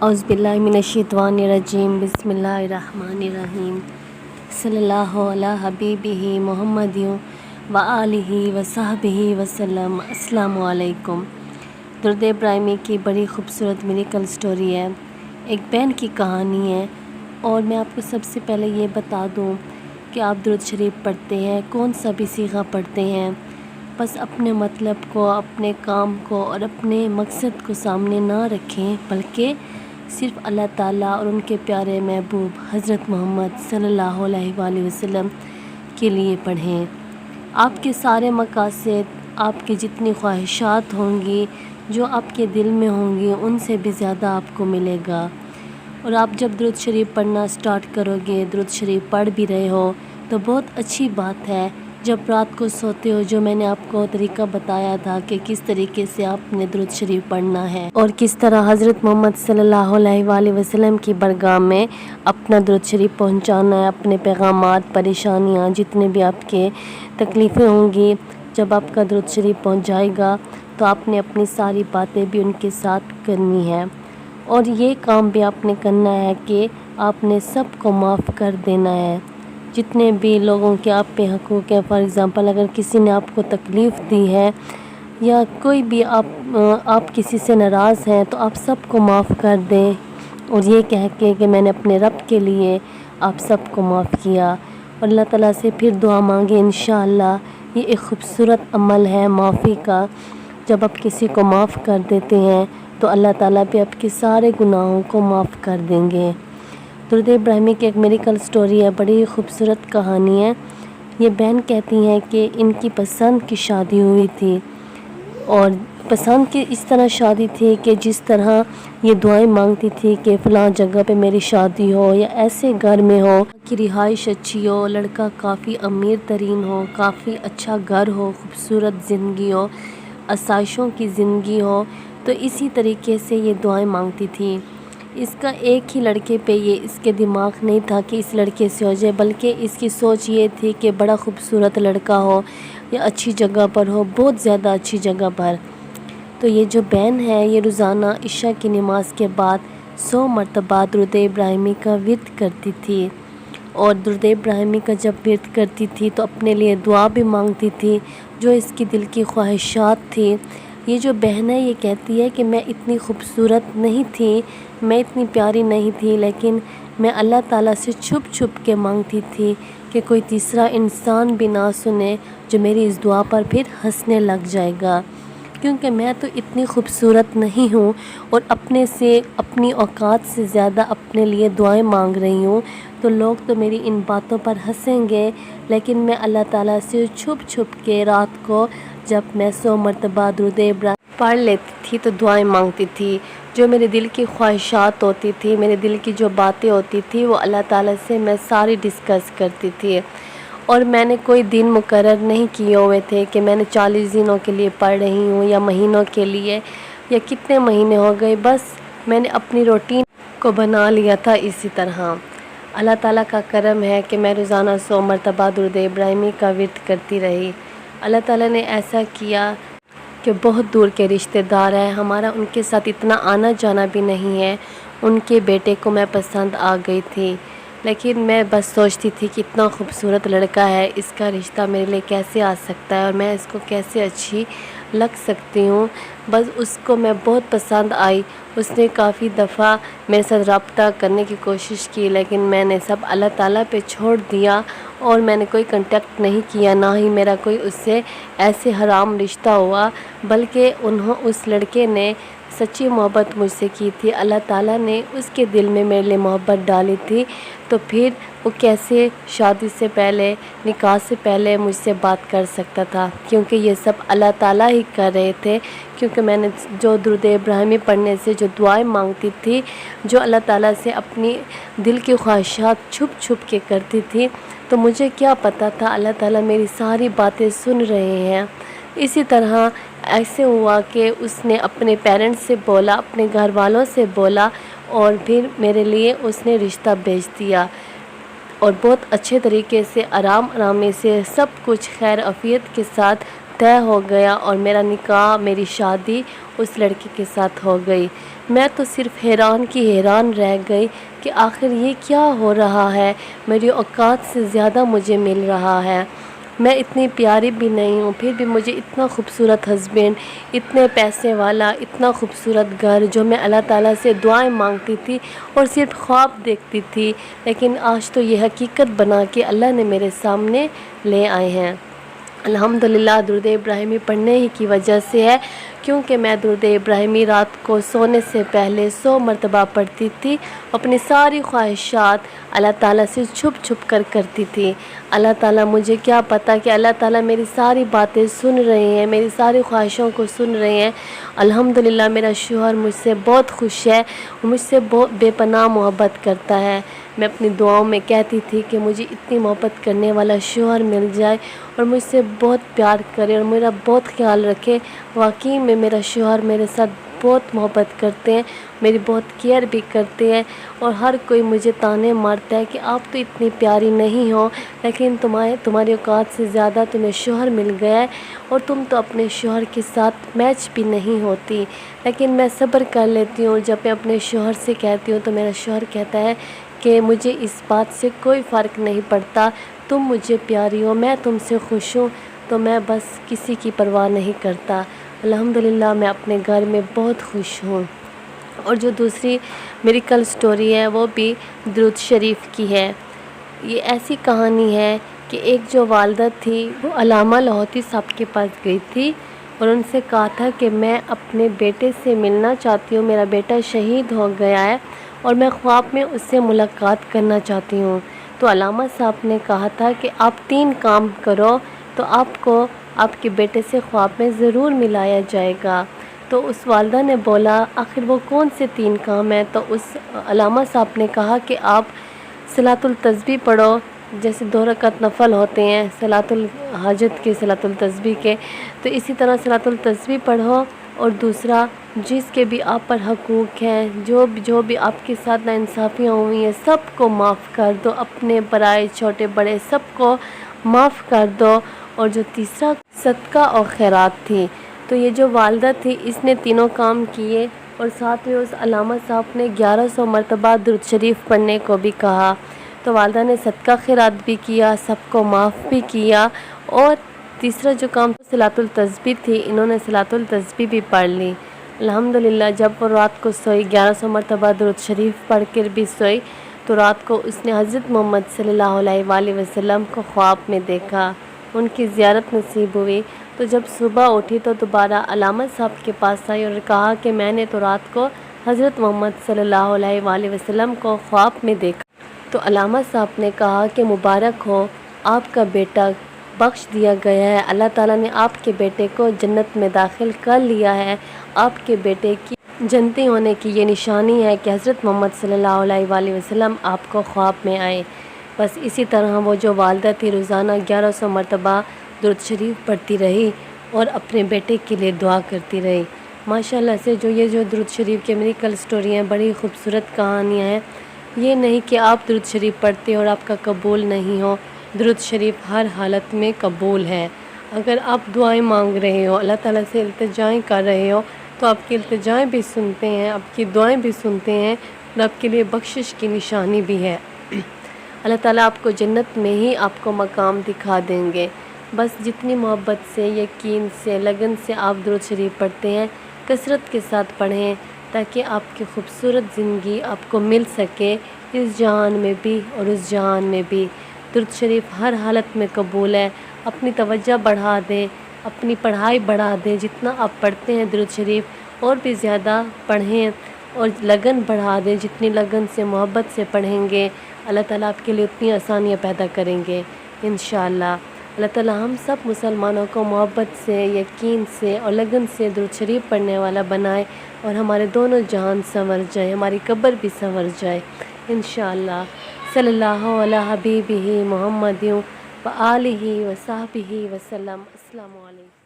औज़ुबिल्लाहिमिनश्शैतानिर्रजीम बिस्मिल्लाहिर्रहमानिर्रहीम सल्लल्लाहु अला हबीबिही मुहम्मदिन व आलिहि व सहबिही वसल्लम। अस्सलामु अलैकुम। दुरूद इब्राहिमी की बड़ी खूबसूरत मिरेकल स्टोरी है, एक बहन की कहानी है। और मैं आपको सबसे पहले ये बता दूँ कि आप दुरूद शरीफ पढ़ते हैं, कौन सा भी सीगा पढ़ते हैं, बस अपने मतलब को, अपने काम को और अपने मकसद को सामने ना रखें, बल्कि सिर्फ़ अल्लाह ताला और उनके प्यारे महबूब हज़रत मोहम्मद सल्लल्लाहु अलैहि वसल्लम के लिए पढ़ें। आपके सारे मकासद, आपकी जितनी ख्वाहिशात होंगी, जो आपके दिल में होंगी, उनसे भी ज़्यादा आपको मिलेगा। और आप जब दुरूद शरीफ पढ़ना स्टार्ट करोगे, दुरूद शरीफ पढ़ भी रहे हो तो बहुत अच्छी बात है। जब रात को सोते हो, जो मैंने आपको तरीका बताया था कि किस तरीके से आपने दुरूद शरीफ पढ़ना है और किस तरह हज़रत मोहम्मद सल्लल्लाहु अलैहि वसल्लम की बरगाह में अपना दुरूद शरीफ पहुंचाना है, अपने पैगामात, परेशानियां, जितने भी आपके तकलीफ़ें होंगी, जब आपका दुरूद शरीफ पहुंच जाएगा तो आपने अपनी सारी बातें भी उनके साथ करनी है। और ये काम भी आपने करना है कि आपने सबको माफ़ कर देना है, जितने भी लोगों के आप पे हकूक़ है। फॉर एग्ज़ाम्पल, अगर किसी ने आपको तकलीफ़ दी है या कोई भी आप किसी से नाराज़ हैं तो आप सबको माफ़ कर दें, और ये कह के कि मैंने अपने रब के लिए आप सबको माफ़ किया। और अल्लाह ताला से फिर दुआ मांगे इंशाअल्लाह। ये एक ख़ूबसूरत अमल है माफ़ी का। जब आप किसी को माफ़ कर देते हैं तो अल्लाह ताला भी आपके सारे गुनाहों को माफ़ कर देंगे। दुरूद इब्राहिमी की एक मिरेकल स्टोरी है, बड़ी खूबसूरत कहानी है। ये बहन कहती हैं कि इनकी पसंद की शादी हुई थी, और पसंद की इस तरह शादी थी कि जिस तरह ये दुआएं मांगती थी कि फ़लाँ जगह पे मेरी शादी हो, या ऐसे घर में हो कि रिहाइश अच्छी हो, लड़का काफ़ी अमीर तरीन हो, काफ़ी अच्छा घर हो, खूबसूरत ज़िंदगी हो, आसाइशों की ज़िंदगी हो। तो इसी तरीके से ये दुआएं मांगती थी। इसका एक ही लड़के पे ये इसके दिमाग नहीं था कि इस लड़के से हो जाए, बल्कि इसकी सोच ये थी कि बड़ा खूबसूरत लड़का हो या अच्छी जगह पर हो, बहुत ज़्यादा अच्छी जगह पर। तो ये जो बहन है, ये रोज़ाना इशा की नमाज के बाद 100 मरतबा दुरूद इब्राहिमी का विर्द करती थी। और दुरूद इब्राहिमी का जब विर्द करती थी तो अपने लिए दुआ भी मांगती थी, जो इसकी दिल की ख्वाहिशात थी। ये जो बहन है, ये कहती है कि मैं इतनी खूबसूरत नहीं थी, मैं इतनी प्यारी नहीं थी, लेकिन मैं अल्लाह ताला से छुप छुप के मांगती थी कि कोई तीसरा इंसान भी ना सुने, जो मेरी इस दुआ पर फिर हंसने लग जाएगा, क्योंकि मैं तो इतनी खूबसूरत नहीं हूँ और अपने से, अपनी औकात से ज़्यादा अपने लिए दुआएं मांग रही हूँ। तो लोग तो मेरी इन बातों पर हंसेंगे, लेकिन मैं अल्लाह ताला से छुप छुप के रात को जब मैं 100 मरतबा दुरूद इब्राहिमी पढ़ लेती थी तो दुआएं मांगती थी। जो मेरे दिल की ख्वाहिशात होती थी, मेरे दिल की जो बातें होती थी, वो अल्लाह ताला से मैं सारी डिस्कस करती थी। और मैंने कोई दिन मुकर्रर नहीं किए हुए थे कि मैंने 40 दिनों के लिए पढ़ रही हूँ या महीनों के लिए, या कितने महीने हो गए, बस मैंने अपनी रूटीन को बना लिया था इसी तरह। अल्लाह ताला का करम है कि मैं रोज़ाना 100 मरतबा दुरूद इब्राहिमी का विर्द करती रही। अल्लाह ताला ने ऐसा किया कि बहुत दूर के रिश्तेदार हैं हमारा, उनके साथ इतना आना जाना भी नहीं है। उनके बेटे को मैं पसंद आ गई थी, लेकिन मैं बस सोचती थी कि इतना खूबसूरत लड़का है, इसका रिश्ता मेरे लिए कैसे आ सकता है और मैं इसको कैसे अच्छी लग सकती हूँ। बस उसको मैं बहुत पसंद आई। उसने काफ़ी दफ़ा मेरे साथ रब्ता करने की कोशिश की, लेकिन मैंने सब अल्लाह ताला पे छोड़ दिया और मैंने कोई कांटेक्ट नहीं किया, ना ही मेरा कोई उससे ऐसे हराम रिश्ता हुआ, बल्कि उस लड़के ने सच्ची मोहब्बत मुझसे की थी। अल्लाह ताला ने उसके दिल में मेरे लिए मोहब्बत डाली थी, तो फिर वो कैसे शादी से पहले, निकाह से पहले मुझसे बात कर सकता था, क्योंकि ये सब अल्लाह ताला ही कर रहे थे। क्योंकि मैंने जो दुरूद इब्राहिमी पढ़ने से जो दुआएं मांगती थी, जो अल्लाह ताला से अपनी दिल की ख्वाहिशात छुप छुप के करती थी, तो मुझे क्या पता था अल्लाह ताला मेरी सारी बातें सुन रहे हैं। इसी तरह ऐसे हुआ कि उसने अपने पेरेंट्स से बोला, अपने घर वालों से बोला, और फिर मेरे लिए उसने रिश्ता भेज दिया। और बहुत अच्छे तरीके से, आराम से सब कुछ खैर आफियत के साथ तय हो गया और मेरा निकाह, मेरी शादी उस लड़के के साथ हो गई। میں تو صرف حیران کی حیران رہ گئی کہ آخر یہ کیا ہو رہا ہے، میری اوقات سے زیادہ مجھے مل رہا ہے، میں اتنی پیاری بھی نہیں ہوں، پھر بھی مجھے اتنا خوبصورت ہسبینڈ، اتنے پیسے والا، اتنا خوبصورت گھر، جو میں اللہ تعالیٰ سے دعائیں مانگتی تھی اور صرف خواب دیکھتی تھی، لیکن آج تو یہ حقیقت بنا کے اللہ نے میرے سامنے لے آئے ہیں۔ الحمدللہ درود ابراہیمی پڑھنے ہی کی وجہ سے ہے، کیونکہ میں درود ابراہیمی رات کو سونے سے پہلے 100 مرتبہ پڑھتی تھی، اپنی ساری خواہشات اللہ تعالیٰ سے چھپ چھپ کر کرتی تھی۔ اللہ تعالیٰ، مجھے کیا پتہ کہ اللہ تعالیٰ میری ساری باتیں سن رہے ہیں، میری ساری خواہشوں کو سن رہے ہیں۔ الحمدللہ میرا شوہر مجھ سے بہت خوش ہے، مجھ سے بہت بے پناہ محبت کرتا ہے۔ میں اپنی دعاؤں میں کہتی تھی کہ مجھے اتنی محبت کرنے والا شوہر مل جائے اور مجھ سے بہت پیار کرے اور میرا بہت خیال رکھے۔ واقعی میں میرا شوہر میرے ساتھ بہت محبت کرتے ہیں، میری بہت کیئر بھی کرتے ہیں، اور ہر کوئی مجھے طعنے مارتا ہے کہ آپ تو اتنی پیاری نہیں ہو، لیکن تمہاری اوقات سے زیادہ تمہیں شوہر مل گیا ہے اور تم تو اپنے شوہر کے ساتھ میچ بھی نہیں ہوتی۔ لیکن میں صبر کر لیتی ہوں، جب میں اپنے شوہر سے کہتی ہوں تو میرا شوہر کہتا ہے کہ مجھے اس بات سے کوئی فرق نہیں پڑتا، تم مجھے پیاری ہو، میں تم سے خوش ہوں، تو میں بس کسی کی پرواہ نہیں کرتا۔ الحمدللہ میں اپنے گھر میں بہت خوش ہوں۔ اور جو دوسری میری کل سٹوری ہے وہ بھی درود شریف کی ہے۔ یہ ایسی کہانی ہے کہ ایک جو والدہ تھی وہ علامہ لاہوتی صاحب کے پاس گئی تھی اور ان سے کہا تھا کہ میں اپنے بیٹے سے ملنا چاہتی ہوں، میرا بیٹا شہید ہو گیا ہے اور میں خواب میں اس سے ملاقات کرنا چاہتی ہوں۔ تو علامہ صاحب نے کہا تھا کہ آپ 3 کام کرو تو آپ کو آپ کے بیٹے سے خواب میں ضرور ملایا جائے گا۔ تو اس والدہ نے بولا آخر وہ کون سے 3 کام ہیں؟ تو اس علامہ صاحب نے کہا کہ آپ صلاۃ التسبیح پڑھو، جیسے 2 رکعت نفل ہوتے ہیں صلاۃ الحاجت کے، صلاۃ التسبیح کے، تو اسی طرح صلاۃ التسبیح پڑھو، اور دوسرا جس کے بھی آپ پر حقوق ہیں، جو بھی آپ کے ساتھ ناانصافیاں ہوئی ہیں سب کو معاف کر دو، اپنے برائے چھوٹے بڑے سب کو معاف کر دو، اور جو تیسرا صدقہ اور خیرات تھی۔ تو یہ جو والدہ تھی اس نے تینوں کام کیے، اور ساتھ میں اس علامہ صاحب نے 1100 مرتبہ درود شریف پڑھنے کو بھی کہا۔ تو والدہ نے صدقہ خیرات بھی کیا، سب کو معاف بھی کیا، اور تیسرا جو کام صلاۃ التسبیح تھی، انہوں نے صلاۃ التسبیح بھی پڑھ لی۔ الحمدللہ جب وہ رات کو سوئی، 1100 مرتبہ درود شریف پڑھ کر بھی سوئی، تو رات کو اس نے حضرت محمد صلی اللہ علیہ وآلہ وسلم کو خواب میں دیکھا، ان کی زیارت نصیب ہوئی۔ تو جب صبح اٹھی تو دوبارہ علامہ صاحب کے پاس آئی اور کہا کہ میں نے تو رات کو حضرت محمد صلی اللہ علیہ وآلہ وسلم کو خواب میں دیکھا۔ تو علامہ صاحب نے کہا کہ مبارک ہو، آپ کا بیٹا بخش دیا گیا ہے، اللہ تعالیٰ نے آپ کے بیٹے کو جنت میں داخل کر لیا ہے۔ آپ کے بیٹے کی جنتی ہونے کی یہ نشانی ہے کہ حضرت محمد صلی اللہ علیہ وآلہ وسلم آپ کو خواب میں آئے۔ بس اسی طرح وہ جو والدہ تھی روزانہ 1100 مرتبہ درود شریف پڑھتی رہی اور اپنے بیٹے کے لیے دعا کرتی رہی۔ ماشاءاللہ سے یہ جو درود شریف کے میری کل سٹوری ہیں، بڑی خوبصورت کہانیاں ہیں۔ یہ نہیں کہ آپ درود شریف پڑھتے اور آپ کا قبول نہیں ہو، درود شریف ہر حالت میں قبول ہے۔ اگر آپ دعائیں مانگ رہے ہو، اللہ تعالیٰ سے التجائیں کر رہے ہو، تو آپ کی التجائیں بھی سنتے ہیں، آپ کی دعائیں بھی سنتے ہیں، اور آپ کے لیے بخشش کی نشانی بھی ہے۔ اللہ تعالیٰ آپ کو جنت میں ہی آپ کو مقام دکھا دیں گے۔ بس جتنی محبت سے، یقین سے، لگن سے آپ درود شریف پڑھتے ہیں، کثرت کے ساتھ پڑھیں، تاکہ آپ کی خوبصورت زندگی آپ کو مل سکے، اس جہان میں بھی اور اس جہان میں بھی۔ درود شریف ہر حالت میں قبول ہے۔ اپنی توجہ بڑھا دیں، اپنی پڑھائی بڑھا دیں، جتنا آپ پڑھتے ہیں درود شریف اور بھی زیادہ پڑھیں، اور لگن بڑھا دیں، جتنی لگن سے محبت سے پڑھیں گے اللہ تعالیٰ آپ کے لیے اتنی آسانیاں پیدا کریں گے انشاءاللہ۔ اللہ تعالیٰ ہم سب مسلمانوں کو محبت سے، یقین سے اور لگن سے درود شریف پڑھنے والا بنائے، اور ہمارے دونوں جہان سنور جائے، ہماری قبر بھی سنور جائے انشاءاللہ۔ صلی اللہ علی حبیبہ محمد وآلہ وصحبہ وسلم۔ السلام علیکم۔